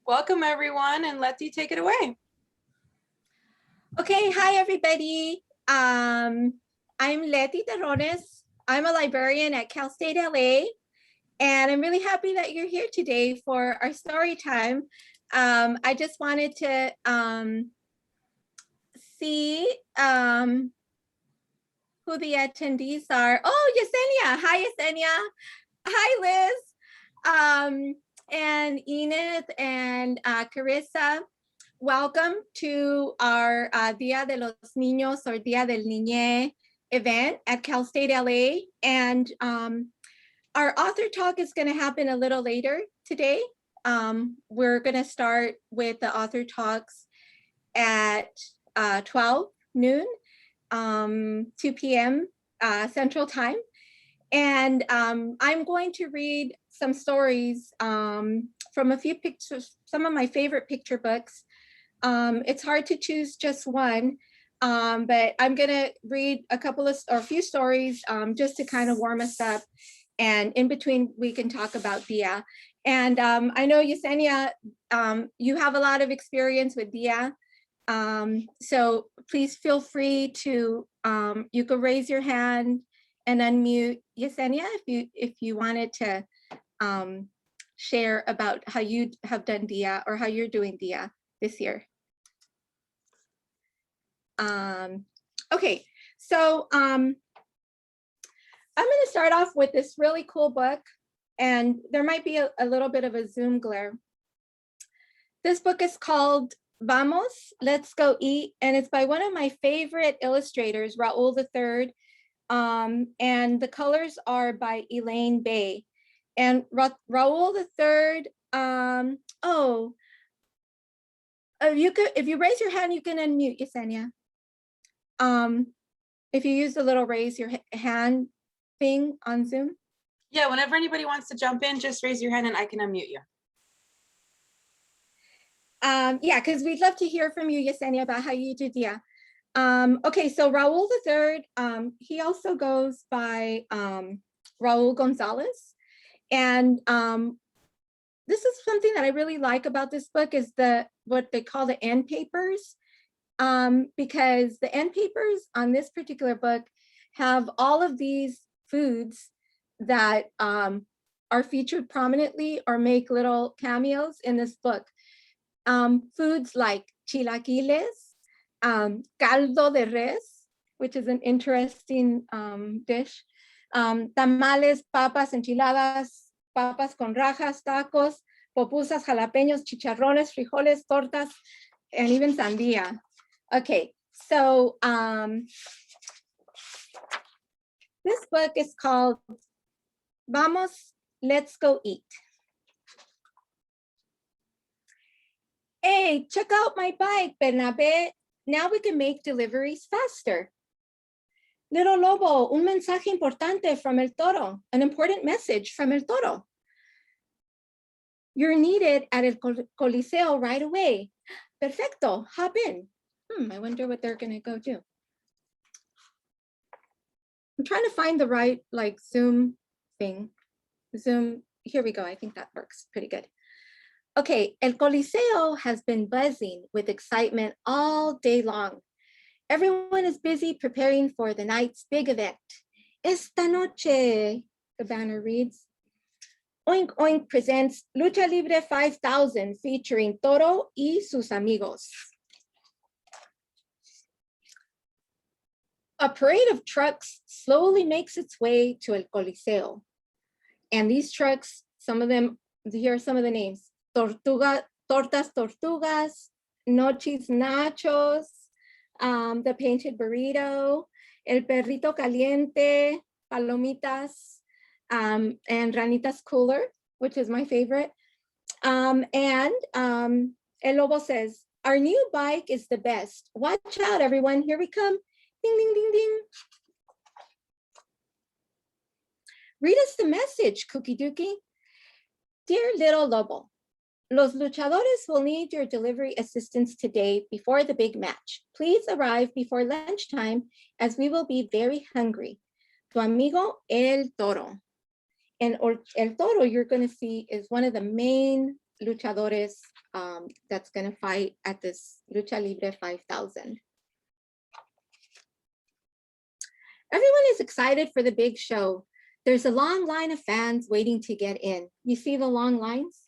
Welcome everyone, and Letty, take it away. Okay, hi everybody. I'm Lettycia Terrones. I'm a librarian at Cal State LA, and I'm really happy that you're here today for our story time. I just wanted to see who the attendees are. Oh, Yesenia. Hi, Yesenia. Hi, Liz. And Enid and Carissa. Welcome to our Dia de los Niños or Dia del Niñe event at Cal State LA. And our author talk is going to happen a little later today. We're going to start with the author talks at 12 noon, 2 p.m. Central Time. And I'm going to read some stories from a few pictures, some of my favorite picture books. It's hard to choose just one, but I'm gonna read a few stories just to kind of warm us up. And in between, we can talk about Dia. And I know Yesenia, you have a lot of experience with Dia. So please feel free to, you can raise your hand and unmute Yesenia if you wanted to share about how you have done Dia or how you're doing Dia this year. Okay, so I'm going to start off with this really cool book, and there might be a little bit of a Zoom glare. This book is called Vamos, Let's Go Eat, and it's by one of my favorite illustrators, Raul III, and the colors are by Elaine Bay. And Raul III, if you raise your hand, you can unmute, Yesenia. If you use the little raise your hand thing on Zoom. Yeah, whenever anybody wants to jump in, just raise your hand and I can unmute you. Yeah, because we'd love to hear from you, Yesenia, about how you do Dia. Okay, so Raul III, he also goes by Raul Gonzalez. And this is something that I really like about this book is what they call the end papers. Because the end papers on this particular book have all of these foods that are featured prominently or make little cameos in this book. Foods like chilaquiles, caldo de res, which is an interesting dish, tamales, papas, enchiladas, papas con rajas, tacos, pupusas, jalapeños, chicharrones, frijoles, tortas, and even sandía. Okay, so this book is called Vamos, Let's Go Eat. Hey, check out my bike, Bernabe. Now we can make deliveries faster. Little Lobo, un mensaje importante from El Toro, an important message from El Toro. You're needed at El Coliseo right away. Perfecto, hop in. I wonder what they're gonna go do. I'm trying to find the right Zoom thing. Zoom, here we go. I think that works pretty good. Okay, El Coliseo has been buzzing with excitement all day long. Everyone is busy preparing for the night's big event. Esta noche, the banner reads, Oink Oink presents Lucha Libre 5000 featuring Toro y sus amigos. A parade of trucks slowly makes its way to El Coliseo. And these trucks, some of them, here are some of the names. Tortas Tortugas, Nochis Nachos, the Painted Burrito, El Perrito Caliente, Palomitas, and Ranitas Cooler, which is my favorite. El Lobo says, our new bike is the best. Watch out, everyone. Here we come. Ding, ding, ding, ding. Read us the message, Cookie Dookie. Dear Little Lobo, Los luchadores will need your delivery assistance today before the big match. Please arrive before lunchtime as we will be very hungry. Tu amigo El Toro. And El Toro, you're going to see, is one of the main luchadores that's going to fight at this Lucha Libre 5000. Everyone is excited for the big show. There's a long line of fans waiting to get in. You see the long lines?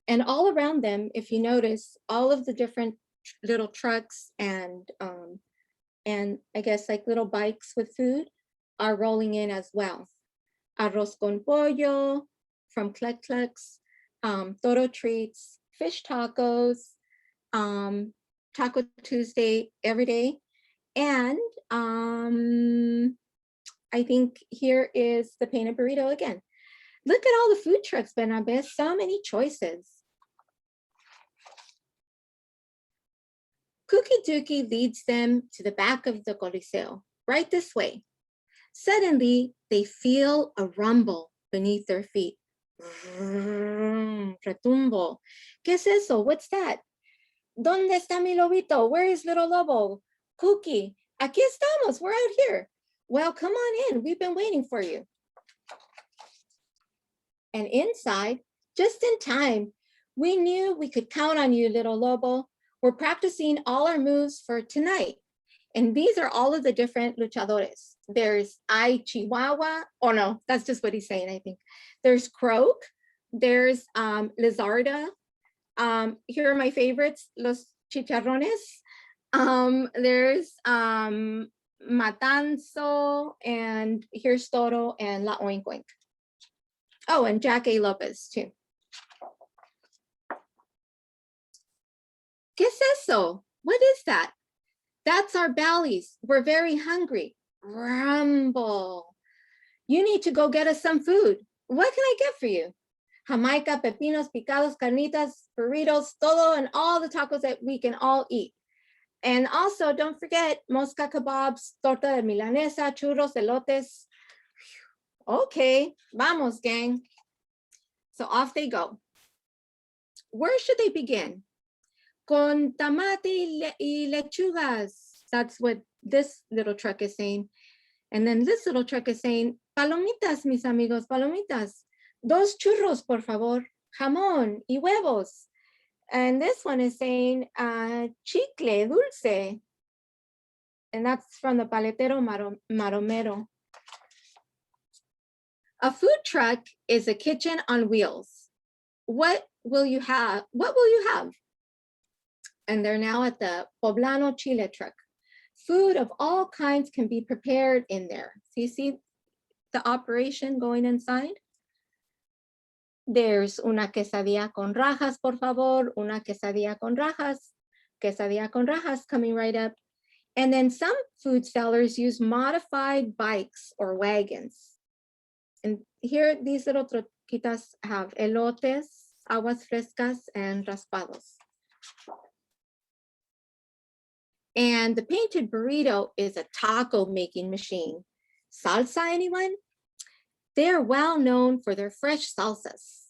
And all around them, if you notice, all of the different little trucks and I guess like little bikes with food are rolling in as well. Arroz con pollo from Cluck Clucks, Toro Treats, fish tacos, Taco Tuesday every day. And I think here is the painted burrito again. Look at all the food trucks, Bernabé, so many choices. Cookie Dookie leads them to the back of the Coliseo, right this way. Suddenly, they feel a rumble beneath their feet. Retumbo. ¿Qué es eso? What's that? ¿Dónde está mi lobito? Where is little lobo? Cookie, aquí estamos, we're out here. Well, come on in, we've been waiting for you. And inside, just in time, we knew we could count on you, little lobo. We're practicing all our moves for tonight. And these are all of the different luchadores. There's Ay Chihuahua. Oh no, that's just what he's saying, I think. There's Croak. There's Lizarda. Here are my favorites, Los Chicharrones. There's Matanzo, and here's Toro and La Oink Oink. Oh, and Jack A. Lopez too. ¿Qué es eso? What is that? That's our bellies. We're very hungry. Rumble. You need to go get us some food. What can I get for you? Jamaica, pepinos, picados, carnitas, burritos, todo, and all the tacos that we can all eat. And also, don't forget mosca kebabs, torta de milanesa, churros, elotes. Okay, vamos, gang. So off they go. Where should they begin? Con tomate y lechugas. That's what this little truck is saying. And then this little truck is saying, palomitas, mis amigos, palomitas. Dos churros, por favor. Jamón y huevos. And this one is saying, chicle, dulce. And that's from the Paletero Maromero. A food truck is a kitchen on wheels. What will you have? What will you have? And they're now at the Poblano Chile truck. Food of all kinds can be prepared in there. So you see the operation going inside? There's una quesadilla con rajas, por favor, una quesadilla con rajas coming right up. And then some food sellers use modified bikes or wagons. And here, these little troquitas have elotes, aguas frescas, and raspados. And the painted burrito is a taco making machine. Salsa, anyone? They are well known for their fresh salsas.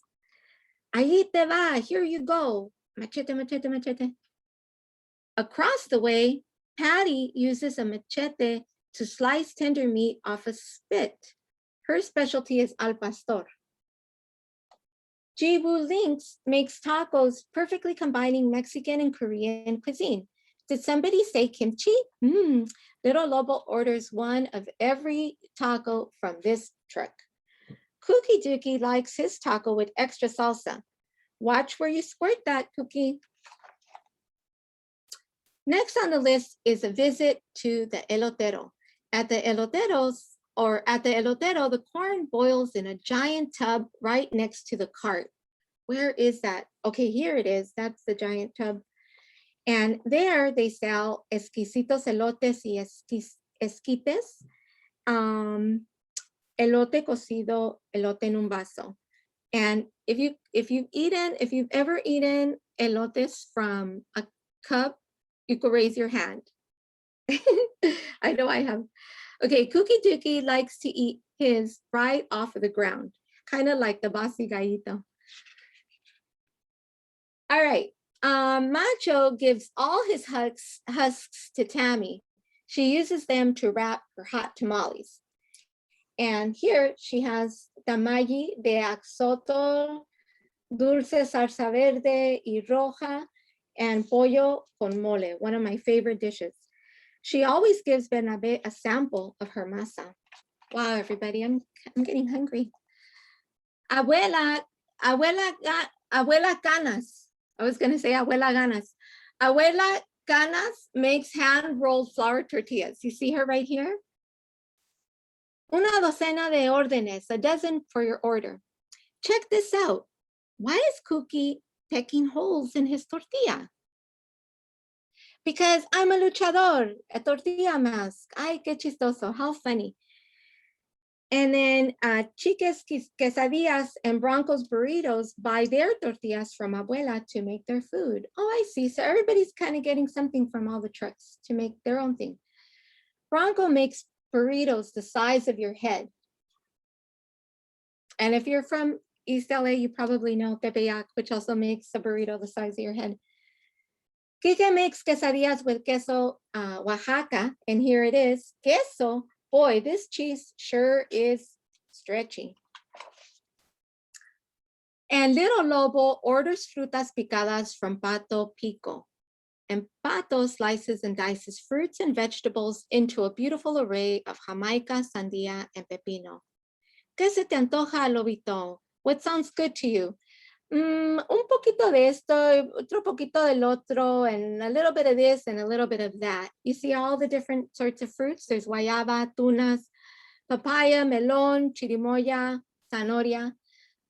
Ahí te va, here you go. Machete, machete, machete. Across the way, Patty uses a machete to slice tender meat off a spit. Her specialty is al pastor. Jibu Links makes tacos perfectly combining Mexican and Korean cuisine. Did somebody say kimchi? Little Lobo orders one of every taco from this truck. Cookie Dookie likes his taco with extra salsa. Watch where you squirt that, Cookie. Next on the list is a visit to the elotero. At the elotero, the corn boils in a giant tub right next to the cart. Where is that? Okay, here it is. That's the giant tub. And there they sell exquisitos elotes y esquites, elote cocido, elote en un vaso. And if you've ever eaten elotes from a cup, you could raise your hand. I know I have. Okay, Cookie Dookie likes to eat his right off of the ground, kind of like the basi gallito. All right. Macho gives all his husks to Tammy. She uses them to wrap her hot tamales. And here she has tamayi de axolotl, dulce salsa verde y roja, and pollo con mole, one of my favorite dishes. She always gives Bernabé a sample of her masa. Wow, everybody, I'm getting hungry. Abuela Canas. I was going to say Abuela Ganas. Abuela Canas makes hand-rolled flour tortillas. You see her right here? Una docena de órdenes, a dozen for your order. Check this out. Why is Cookie pecking holes in his tortilla? Because I'm a luchador, a tortilla mask. Ay, qué chistoso, how funny. And then Chiques Quesadillas and Broncos Burritos buy their tortillas from Abuela to make their food. Oh, I see. So everybody's kind of getting something from all the trucks to make their own thing. Bronco makes burritos the size of your head. And if you're from East LA, you probably know Tepeyac, which also makes a burrito the size of your head. Kike makes quesadillas with queso Oaxaca, and here it is, queso. Boy, this cheese sure is stretchy. And Little Lobo orders frutas picadas from Pato Pico. And Pato slices and dices fruits and vegetables into a beautiful array of Jamaica, Sandia, and Pepino. ¿Qué se te antoja, Lobito? What sounds good to you? Un poquito de esto, otro poquito del otro, and a little bit of this and a little bit of that. You see all the different sorts of fruits. There's guayaba, tunas, papaya, melon, chirimoya, zanahoria,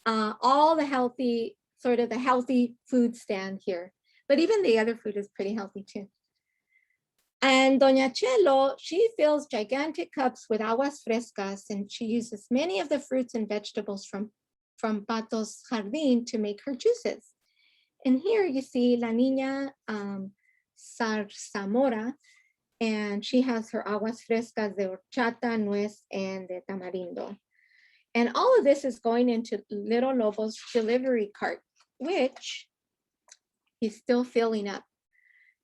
all the healthy, sort of the healthy food stand here. But even the other food is pretty healthy too. And Doña Chelo, she fills gigantic cups with aguas frescas, and she uses many of the fruits and vegetables from Pato's Jardín to make her juices. And here you see La Niña Zarzamora, and she has her aguas frescas de horchata, nuez, and de tamarindo. And all of this is going into Little Lobo's delivery cart, which he's still filling up.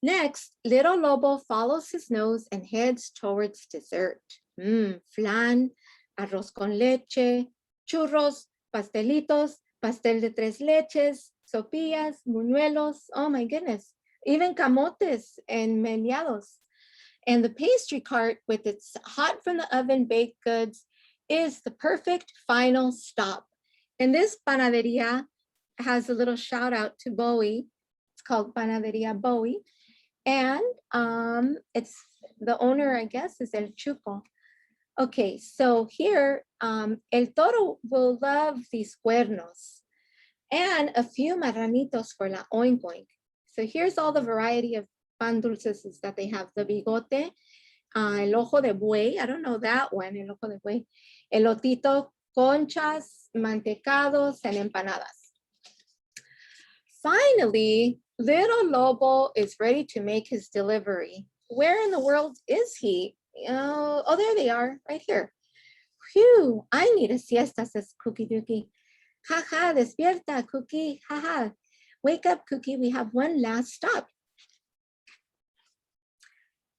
Next, Little Lobo follows his nose and heads towards dessert. Flan, arroz con leche, churros, pastelitos, pastel de tres leches, sopillas, buñuelos, oh my goodness, even camotes and meneados. And the pastry cart with its hot from the oven baked goods is the perfect final stop. And this panaderia has a little shout out to Bowie. It's called Panaderia Bowie. And it's the owner, I guess, is El Chuco. Okay, so here, El Toro will love these cuernos and a few marranitos for la oink oink. So here's all the variety of pan dulces that they have. The bigote, el ojo de buey, I don't know that one, el ojo de buey, elotito, conchas, mantecados, and empanadas. Finally, Little Lobo is ready to make his delivery. Where in the world is he? Oh, there they are, right here. Phew, I need a siesta, says Cookie Dookie. Ha ha, despierta, Cookie, ha ha. Wake up, Cookie, we have one last stop.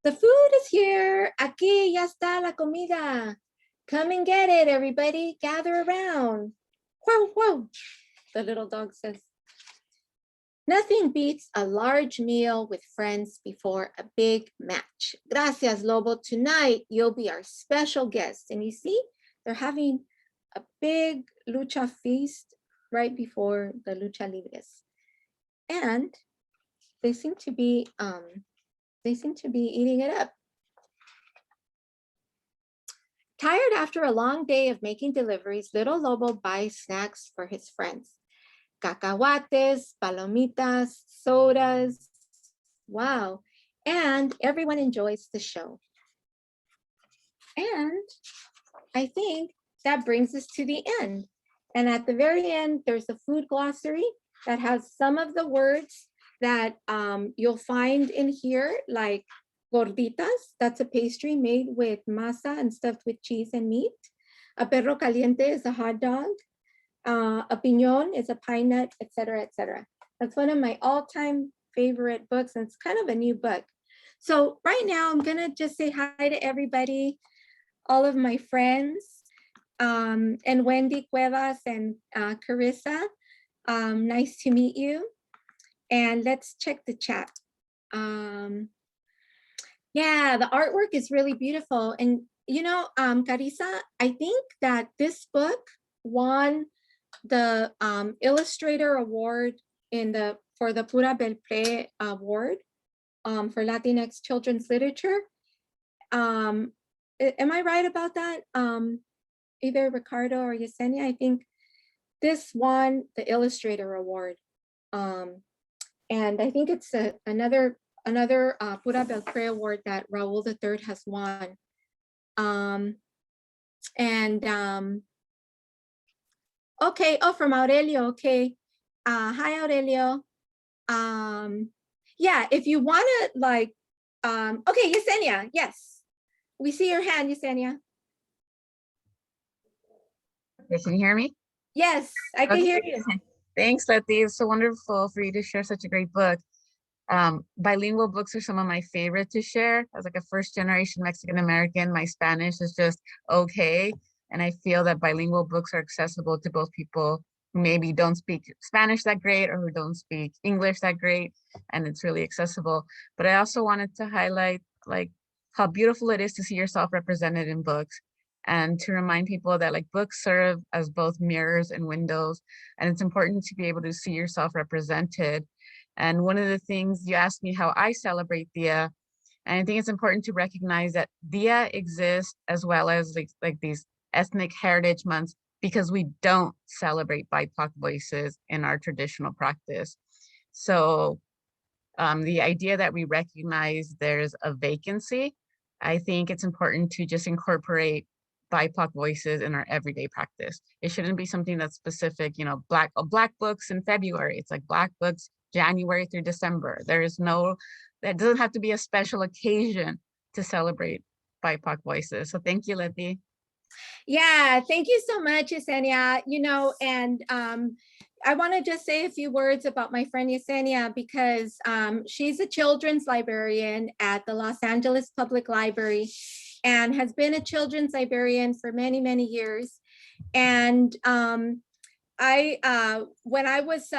The food is here. Aquí ya está la comida. Come and get it, everybody. Gather around. Whoa, whoa, the little dog says. Nothing beats a large meal with friends before a big match. Gracias, Lobo. Tonight, you'll be our special guest. And you see, they're having a big lucha feast right before the lucha libres. And they seem to be eating it up. Tired after a long day of making deliveries, Little Lobo buys snacks for his friends. Cacahuates, palomitas, sodas. Wow. And everyone enjoys the show. And I think that brings us to the end. And at the very end, there's a food glossary that has some of the words that you'll find in here, like gorditas, that's a pastry made with masa and stuffed with cheese and meat. A perro caliente is a hot dog. A piñón is a pine nut, etc., etc. That's one of my all-time favorite books, and it's kind of a new book. So right now, I'm gonna just say hi to everybody, all of my friends, and Wendy Cuevas and Carissa. Nice to meet you. And let's check the chat. Yeah, the artwork is really beautiful. And you know, Carissa, I think that this book won the Illustrator Award for the Pura Belpré Award for Latinx children's literature. Am I right about that? Either Ricardo or Yesenia, I think this won the Illustrator Award. And I think it's another Pura Belpré Award that Raul III has won. Okay, oh, from Aurelio, okay. Hi, Aurelio. Yeah, if you wanna like, okay, Yesenia, yes. We see your hand, Yesenia. Okay, can you hear me? Yes, I can hear you. Thanks, Letty. It's so wonderful for you to share such a great book. Bilingual books are some of my favorite to share. As like a first-generation Mexican-American, my Spanish is just okay. And I feel that bilingual books are accessible to both people who maybe don't speak Spanish that great or who don't speak English that great. And it's really accessible. But I also wanted to highlight like how beautiful it is to see yourself represented in books, and to remind people that like books serve as both mirrors and windows. And it's important to be able to see yourself represented. And one of the things you asked me how I celebrate Dia, and I think it's important to recognize that Dia exists as well as like these ethnic heritage months, because we don't celebrate BIPOC voices in our traditional practice. So the idea that we recognize there's a vacancy, I think it's important to just incorporate BIPOC voices in our everyday practice. It shouldn't be something that's specific, you know, black books in February. It's like Black books January through December. That doesn't have to be a special occasion to celebrate BIPOC voices. So thank you, Letty. Yeah, thank you so much, Yesenia. You know, and I want to just say a few words about my friend Yesenia, because she's a children's librarian at the Los Angeles Public Library and has been a children's librarian for many, many years. And when I was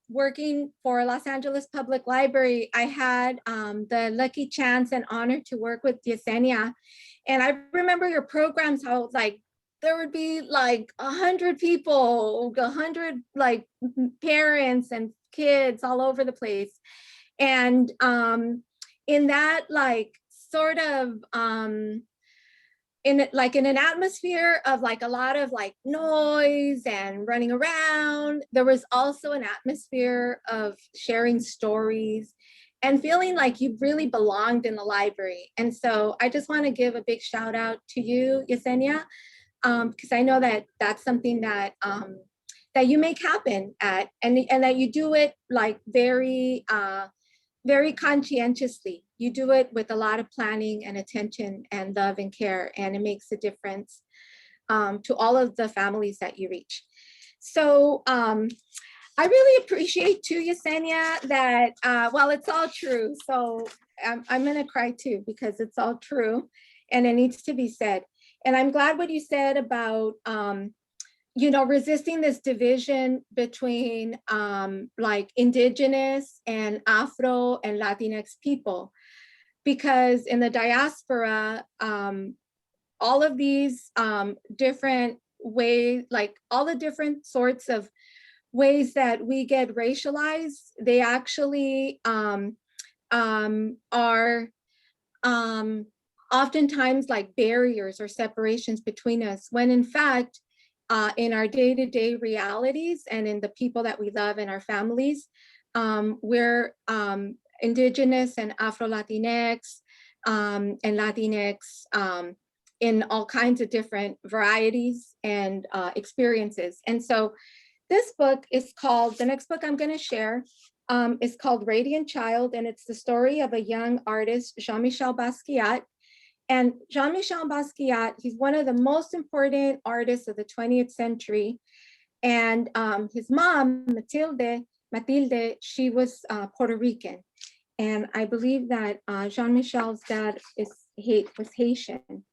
working for Los Angeles Public Library, I had the lucky chance and honor to work with Yesenia. And I remember your programs, how like there would be like 100 people, 100 like parents and kids all over the place. And in that like sort of in an atmosphere of like a lot of like noise and running around, there was also an atmosphere of sharing stories and feeling like you really belonged in the library. And so I just want to give a big shout out to you, Yesenia, because I know that that's something that that you make happen at, and that you do it like very conscientiously. You do it with a lot of planning and attention and love and care, and it makes a difference to all of the families that you reach. So I really appreciate too, Yesenia, that, well, it's all true. So I'm gonna cry too, because it's all true and it needs to be said. And I'm glad what you said about, you know, resisting this division between like Indigenous and Afro and Latinx people, because in the diaspora, all of these different ways, like all the different sorts of ways that we get racialized, they actually are oftentimes like barriers or separations between us, when in fact, in our day-to-day realities and in the people that we love and our families, we're Indigenous and Afro-Latinx and Latinx in all kinds of different varieties and experiences. And so this book is called, the next book I'm going to share is called Radiant Child, and it's the story of a young artist, Jean-Michel Basquiat. And Jean-Michel Basquiat, he's one of the most important artists of the 20th century. And his mom, Matilde, she was Puerto Rican. And I believe that Jean-Michel's dad was Haitian.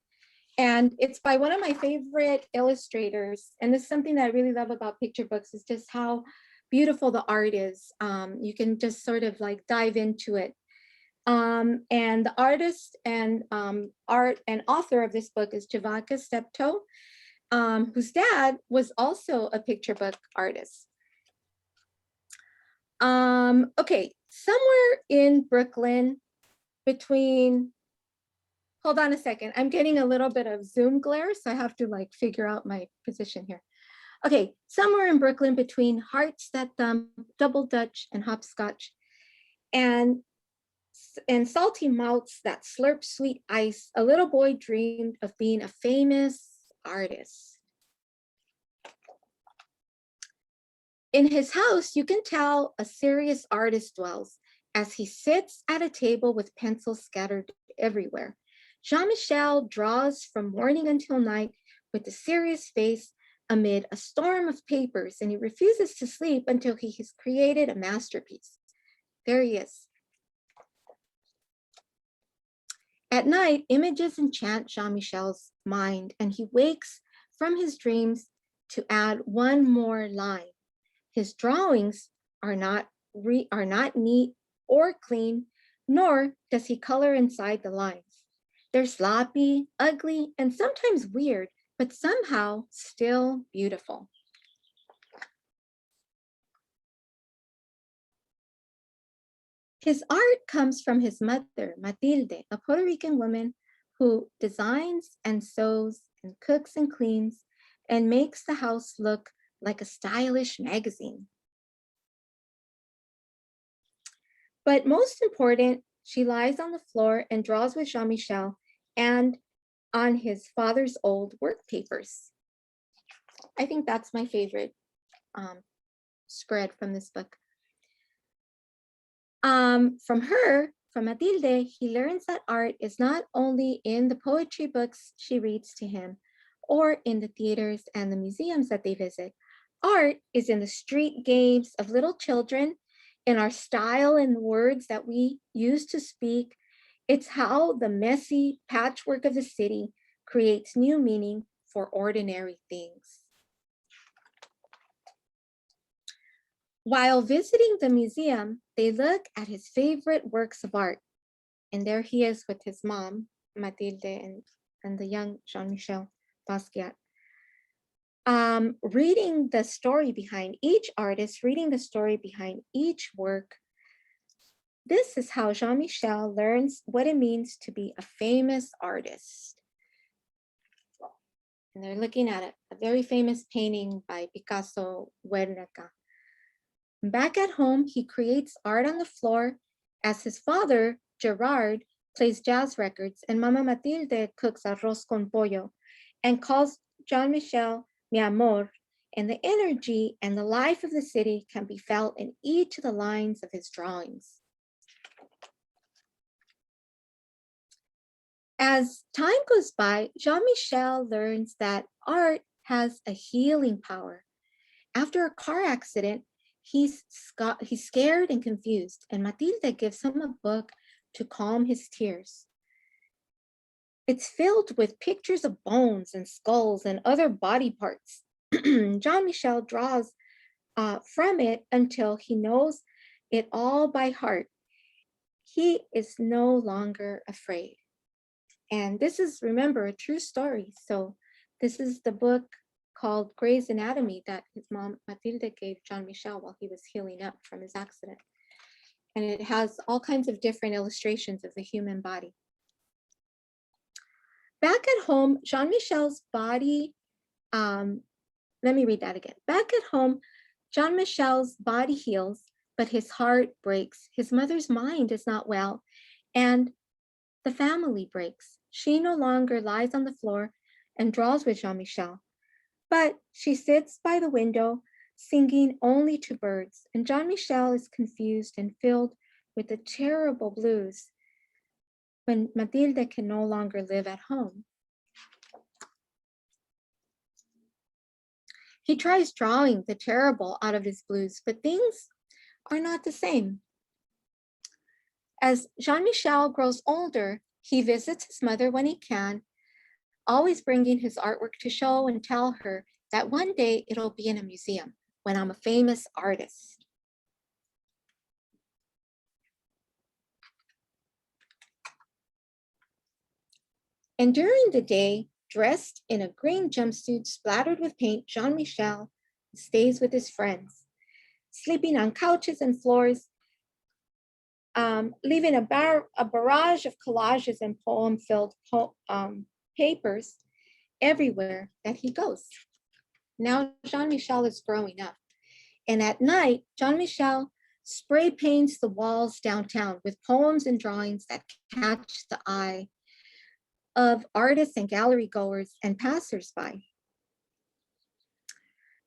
And it's by one of my favorite illustrators. And this is something that I really love about picture books, is just how beautiful the art is. You can just sort of like dive into it. And the artist and art and author of this book is Jovanka Steptoe, whose dad was also a picture book artist. Okay, somewhere in Brooklyn between, hold on a second, I'm getting a little bit of Zoom glare, so I have to like figure out my position here. Okay, somewhere in Brooklyn between hearts that thump, double Dutch and hopscotch, and salty mouths that slurp sweet ice, a little boy dreamed of being a famous artist. In his house, you can tell a serious artist dwells as he sits at a table with pencils scattered everywhere. Jean-Michel draws from morning until night with a serious face amid a storm of papers, and he refuses to sleep until he has created a masterpiece. There he is. At night, images enchant Jean-Michel's mind, and he wakes from his dreams to add one more line. His drawings are not neat or clean, nor does he color inside the lines. They're sloppy, ugly, and sometimes weird, but somehow still beautiful. His art comes from his mother, Matilde, a Puerto Rican woman who designs and sews and cooks and cleans and makes the house look like a stylish magazine. But most important, she lies on the floor and draws with Jean-Michel and on his father's old work papers. I think that's my favorite spread from this book. From Matilde, he learns that art is not only in the poetry books she reads to him or in the theaters and the museums that they visit. Art is in the street games of little children, in our style and words that we use to speak. It's how the messy patchwork of the city creates new meaning for ordinary things. While visiting the museum, they look at his favorite works of art. And there he is with his mom, Matilde, and the young Jean-Michel Basquiat. Reading the story behind each artist, reading the story behind each work. This is how Jean-Michel learns what it means to be a famous artist. And they're looking at a very famous painting by Picasso, Guernica. Back at home, he creates art on the floor as his father, Gerard, plays jazz records and Mama Matilde cooks arroz con pollo and calls Jean-Michel mi amor, and the energy and the life of the city can be felt in each of the lines of his drawings. As time goes by, Jean-Michel learns that art has a healing power. After a car accident, he's scared and confused, and Matilde gives him a book to calm his tears. It's filled with pictures of bones and skulls and other body parts. Jean-Michel draws from it until he knows it all by heart. He is no longer afraid. And this is, remember, a true story. So this is the book called Grey's Anatomy that his mom, Matilde, gave Jean-Michel while he was healing up from his accident. And it has all kinds of different illustrations of the human body. Back at home, Jean-Michel's body, let me read that again. Back at home, Jean-Michel's body heals, but his heart breaks. His mother's mind is not well, and the family breaks. She no longer lies on the floor and draws with Jean-Michel, but she sits by the window, singing only to birds, and Jean-Michel is confused and filled with the terrible blues when Matilde can no longer live at home. He tries drawing the terrible out of his blues, but things are not the same. As Jean-Michel grows older, he visits his mother when he can, always bringing his artwork to show and tell her that one day it'll be in a museum. when I'm a famous artist. And during the day, dressed in a green jumpsuit splattered with paint, Jean-Michel stays with his friends, sleeping on couches and floors, leaving a barrage of collages and poem-filled papers everywhere that he goes. Now Jean-Michel is growing up. And at night, Jean-Michel spray paints the walls downtown with poems and drawings that catch the eye of artists and gallery goers and passersby.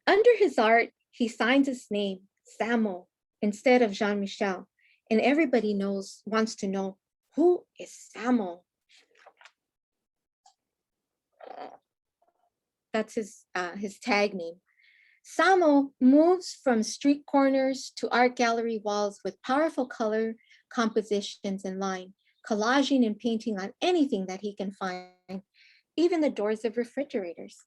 Under his art, he signs his name, Samo, instead of Jean-Michel. And everybody wants to know, who is Samo? That's his tag name. Samo moves from street corners to art gallery walls with powerful color compositions in line, collaging and painting on anything that he can find, even the doors of refrigerators.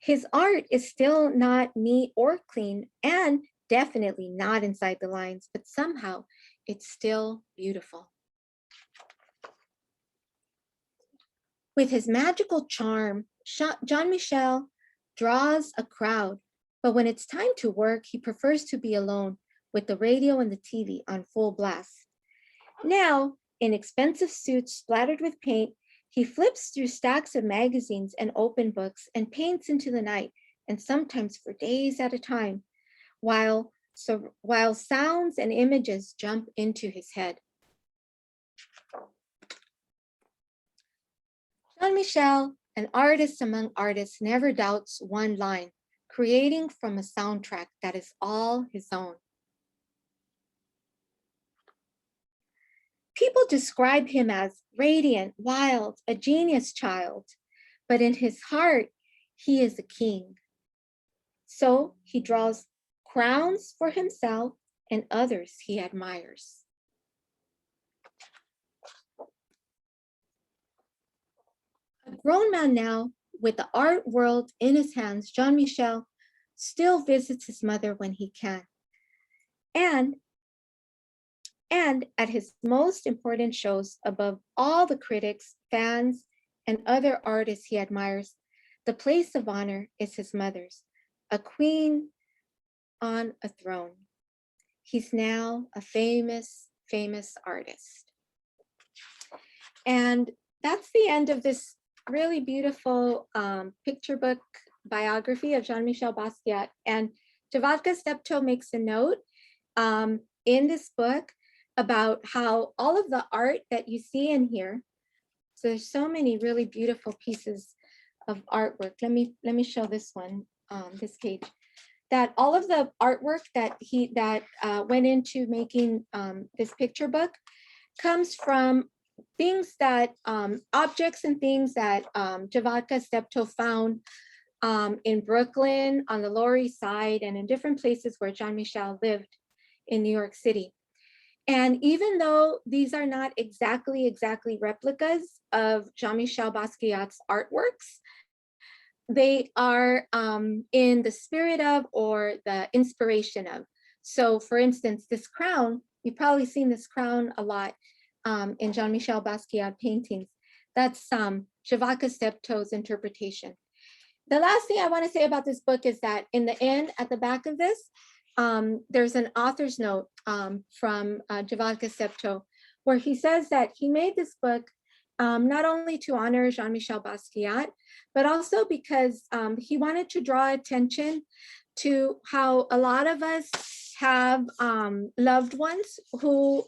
His art is still not neat or clean, and definitely not inside the lines, but somehow it's still beautiful. With his magical charm, Jean-Michel draws a crowd, but when it's time to work, he prefers to be alone with the radio and the TV on full blast. Now, in expensive suits splattered with paint, he flips through stacks of magazines and open books and paints into the night, and sometimes for days at a time, while sounds and images jump into his head. Jean-Michel, an artist among artists, never doubts one line, creating from a soundtrack that is all his own. People describe him as radiant, wild, a genius child, but in his heart, he is a king. So he draws crowns for himself and others he admires. A grown man now, with the art world in his hands, Jean-Michel still visits his mother when he can. And at his most important shows, above all the critics, fans, and other artists he admires, the place of honor is his mother's, a queen on a throne. He's now a famous, famous artist. And that's the end of this really beautiful picture book biography of Jean-Michel Basquiat. And Javatka Steptoe makes a note in this book about how all of the art that you see in here, so there's so many really beautiful pieces of artwork. Let me show this one, this page. That all of the artwork that went into making this picture book comes from things that, objects and things that Javatka Steptoe found in Brooklyn, on the Lower East Side, and in different places where Jean-Michel lived in New York City. And even though these are not exactly replicas of Jean-Michel Basquiat's artworks, they are in the spirit of or the inspiration of. So for instance, this crown, you've probably seen this crown a lot in Jean-Michel Basquiat paintings. That's Javatka Steptoe's interpretation. The last thing I want to say about this book is that in the end, at the back of this, there's an author's note from Javatka Steptoe, where he says that he made this book not only to honor Jean-Michel Basquiat, but also because he wanted to draw attention to how a lot of us have loved ones who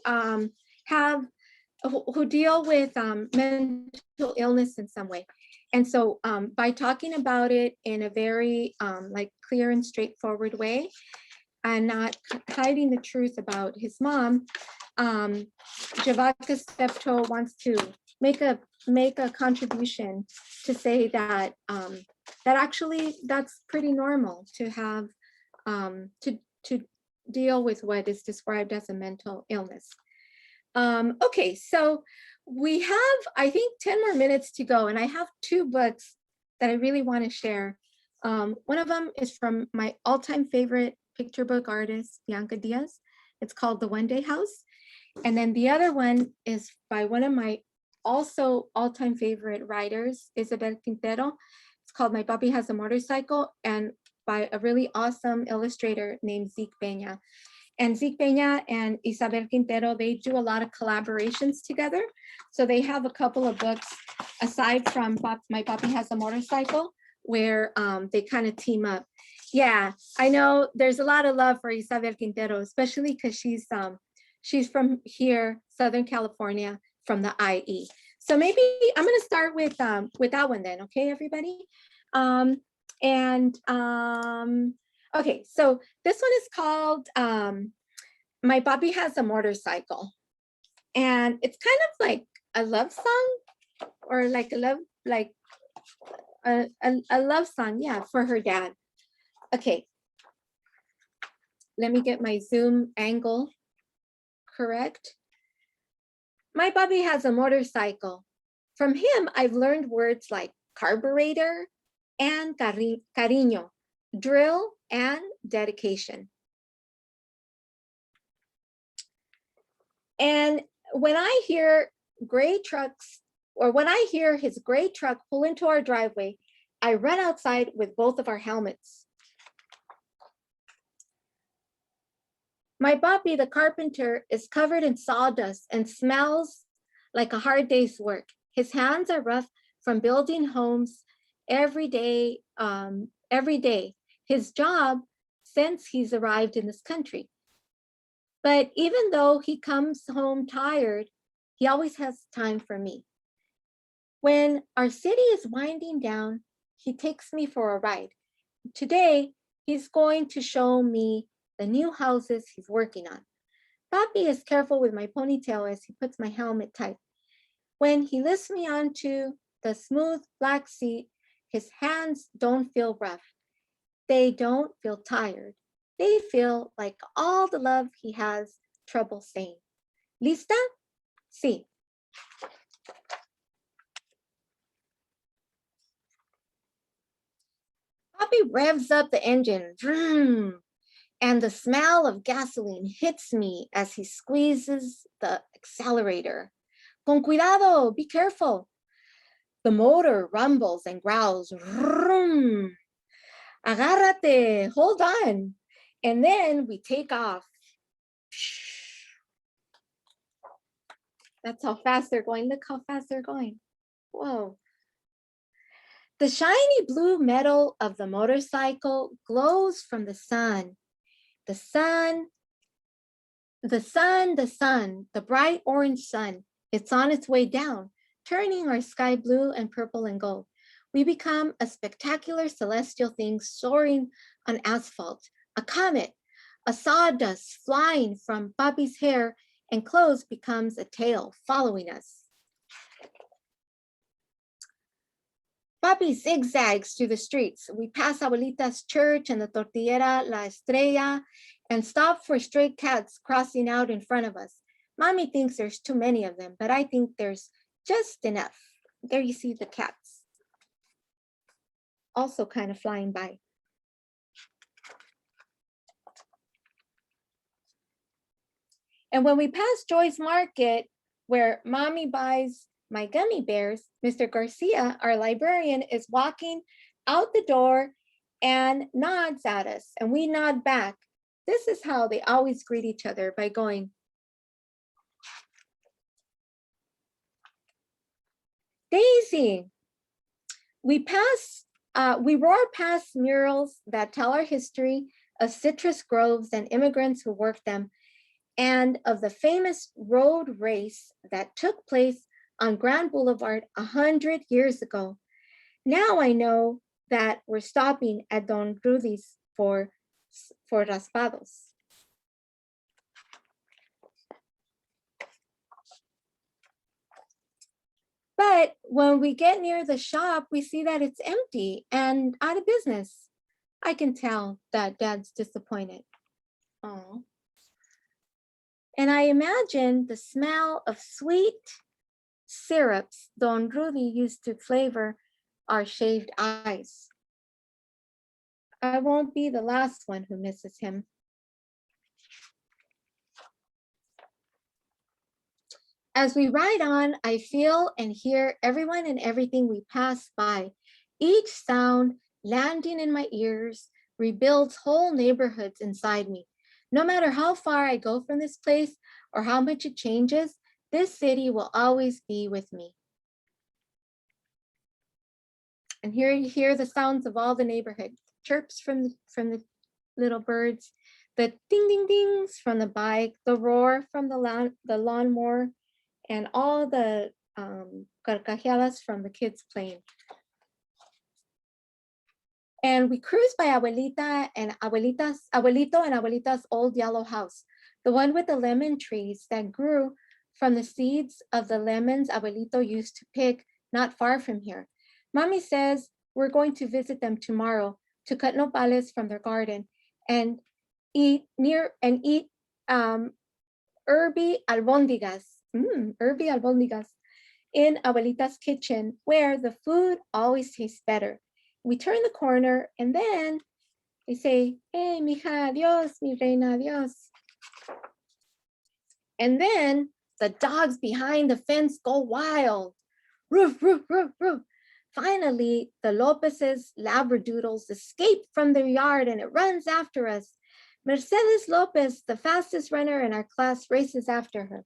deal with mental illness in some way. And so by talking about it in a very like clear and straightforward way, and not hiding the truth about his mom, Javatka Steptoe wants to make a contribution to say that that actually that's pretty normal to have to deal with what is described as a mental illness. Okay, so we have, I think, 10 more minutes to go, and I have two books that I really want to share One of them is from my all-time favorite picture book artist, Bianca Diaz. It's called The One Day House. And then the other one is by one of my also all-time favorite writers, Isabel Quintero. It's called My Papi Has a Motorcycle, and by a really awesome illustrator named Zeke Peña. And Zeke Peña and Isabel Quintero, they do a lot of collaborations together. So they have a couple of books aside from My Papi Has a Motorcycle, where they kind of team up. Yeah, I know there's a lot of love for Isabel Quintero, especially because she's from here, Southern California, from the IE. So maybe I'm gonna start with that one then, okay, everybody? Okay, so this one is called My Papi Has a Motorcycle. And it's kind of like a love song, or like a love song, yeah, for her dad. Okay, let me get my zoom angle correct. My papi has a motorcycle. From him, I've learned words like carburetor and cariño, drill and dedication. And when I hear gray trucks, or when I hear his gray truck pull into our driveway, I run outside with both of our helmets. My papi, the carpenter, is covered in sawdust and smells like a hard day's work. His hands are rough from building homes every day. His job since he's arrived in this country. But even though he comes home tired, he always has time for me. When our city is winding down, he takes me for a ride. Today, he's going to show me the new houses he's working on. Papi is careful with my ponytail as he puts my helmet tight. When he lifts me onto the smooth black seat, his hands don't feel rough. They don't feel tired. They feel like all the love he has trouble saying. ¿Lista? Sí. Papi revs up the engine, vroom, and the smell of gasoline hits me as he squeezes the accelerator. Con cuidado, be careful. The motor rumbles and growls, vroom. Agárrate, hold on. And then we take off. That's how fast they're going. Look how fast they're going. Whoa. The shiny blue metal of the motorcycle glows from the sun. The sun, the bright orange sun. It's on its way down, turning our sky blue and purple and gold. We become a spectacular celestial thing soaring on asphalt, a comet, a sawdust flying from Papi's hair and clothes becomes a tail following us. Papi zigzags through the streets. We pass Abuelita's church and the tortillera La Estrella and stop for stray cats crossing out in front of us. Mommy thinks there's too many of them, but I think there's just enough. There you see the cats. Also kind of flying by. And when we pass Joy's Market, where Mommy buys my gummy bears, Mr. Garcia, our librarian, is walking out the door and nods at us, and we nod back. This is how they always greet each other, by going. Daisy. We roar past murals that tell our history of citrus groves and immigrants who worked them, and of the famous road race that took place on Grand Boulevard 100 years ago. Now I know that we're stopping at Don Rudy's for raspados. But when we get near the shop, we see that it's empty and out of business. I can tell that Dad's disappointed. Oh. And I imagine the smell of sweet syrups Don Rudy used to flavor our shaved ice. I won't be the last one who misses him. As we ride on, I feel and hear everyone and everything we pass by. Each sound landing in my ears rebuilds whole neighborhoods inside me. No matter how far I go from this place or how much it changes, this city will always be with me. And here you hear the sounds of all the neighborhood, chirps from the little birds, the ding ding dings from the bike, the roar from the lawnmower, and all the carcajadas from the kids playing. And we cruise by abuelito and abuelita's old yellow house, the one with the lemon trees that grew from the seeds of the lemons abuelito used to pick not far from here. Mommy says we're going to visit them tomorrow to cut nopales from their garden and eat herby albóndigas in abuelita's kitchen, where the food always tastes better. We turn the corner and then they say, hey, mija, adios, mi reina, adios. And then the dogs behind the fence go wild. Roof, roof, roof, roof. Finally, the Lopez's labradoodles escape from their yard and it runs after us. Mercedes Lopez, the fastest runner in our class, races after her.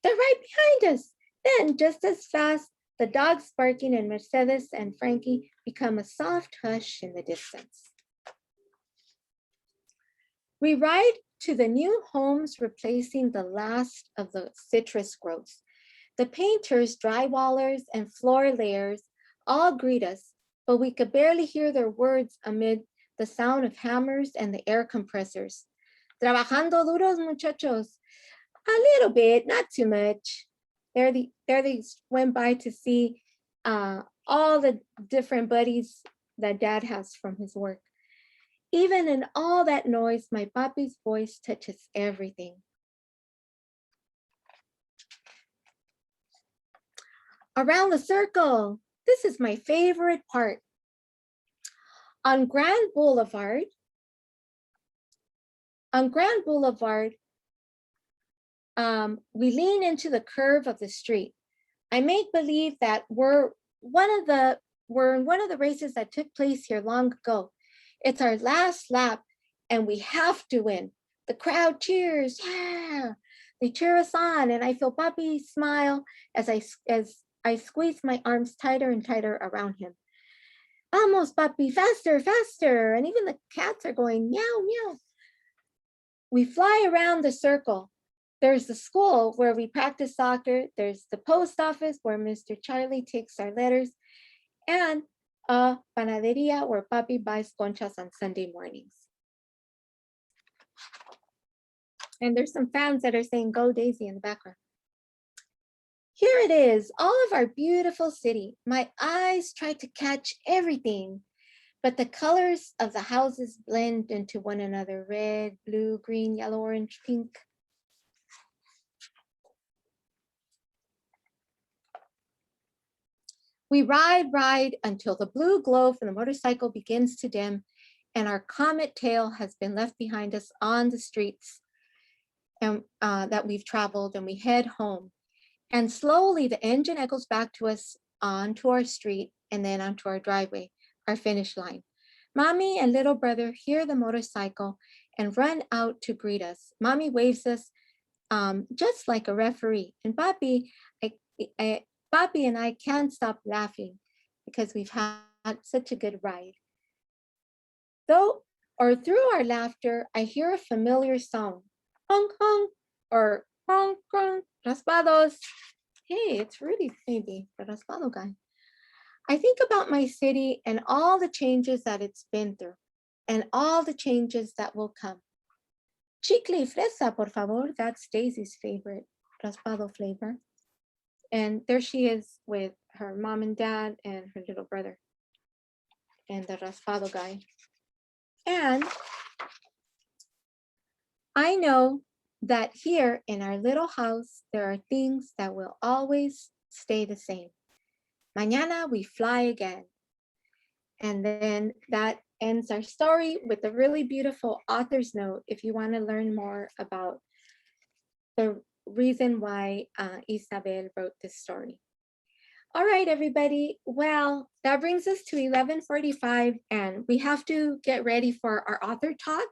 They're right behind us. Then, just as fast, the dogs barking and Mercedes and Frankie become a soft hush in the distance. We ride to the new homes replacing the last of the citrus groves. The painters, drywallers, and floor layers all greet us, but we could barely hear their words amid the sound of hammers and the air compressors. Trabajando duros, muchachos. A little bit, not too much. There they went by to see all the different buddies that Dad has from his work. Even in all that noise, my papi's voice touches everything. Around the circle, this is my favorite part. On Grand Boulevard, we lean into the curve of the street. I make believe that we're in one of the races that took place here long ago. It's our last lap and we have to win. The crowd cheers, yeah. They cheer us on and I feel Papi smile as I squeeze my arms tighter and tighter around him. Vamos, Papi, faster, faster. And even the cats are going meow, meow. We fly around the circle. There's the school where we practice soccer. There's the post office where Mr. Charlie takes our letters, and a panaderia where Papi buys conchas on Sunday mornings. And there's some fans that are saying, go Daisy in the background. Here it is, all of our beautiful city. My eyes try to catch everything, but the colors of the houses blend into one another: red, blue, green, yellow, orange, pink. We ride until the blue glow from the motorcycle begins to dim and our comet tail has been left behind us on the streets and, that we've traveled, and we head home. And slowly the engine echoes back to us onto our street and then onto our driveway, our finish line. Mommy and little brother hear the motorcycle and run out to greet us. Mommy waves us just like a referee. And Papi and I can't stop laughing because we've had such a good ride. Through our laughter, I hear a familiar song, honk honk, or honk honk, raspados. Hey, it's Rudy, maybe, the raspado guy. I think about my city and all the changes that it's been through and all the changes that will come. Chicle y fresa, por favor. That's Daisy's favorite raspado flavor. And there she is with her mom and dad and her little brother and the raspado guy. And I know that here in our little house, there are things that will always stay the same. Mañana we fly again. And then that ends our story with a really beautiful author's note if you want to learn more about the reason why Isabel wrote this story. All right, everybody. Well, that brings us to 11:45, and we have to get ready for our author talk,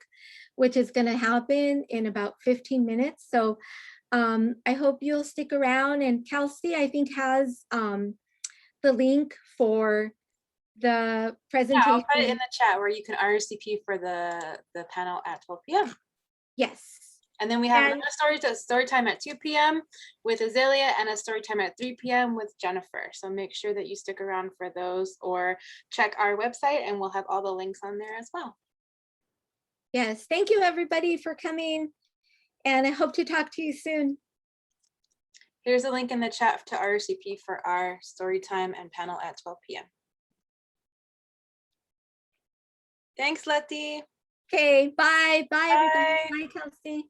which is going to happen in about 15 minutes. So I hope you'll stick around. And Kelsey, I think, has the link for the presentation. Yeah, I'll put it in the chat where you can RSVP for the panel at 12 p.m. Yes. And then we have another story time at 2 p.m. with Azalea and a story time at 3 p.m. with Jennifer. So make sure that you stick around for those or check our website and we'll have all the links on there as well. Yes, thank you everybody for coming. And I hope to talk to you soon. Here's a link in the chat to RSVP for our story time and panel at 12 p.m. Thanks, Letty. Okay, bye. Bye, everybody. Bye, Kelsey.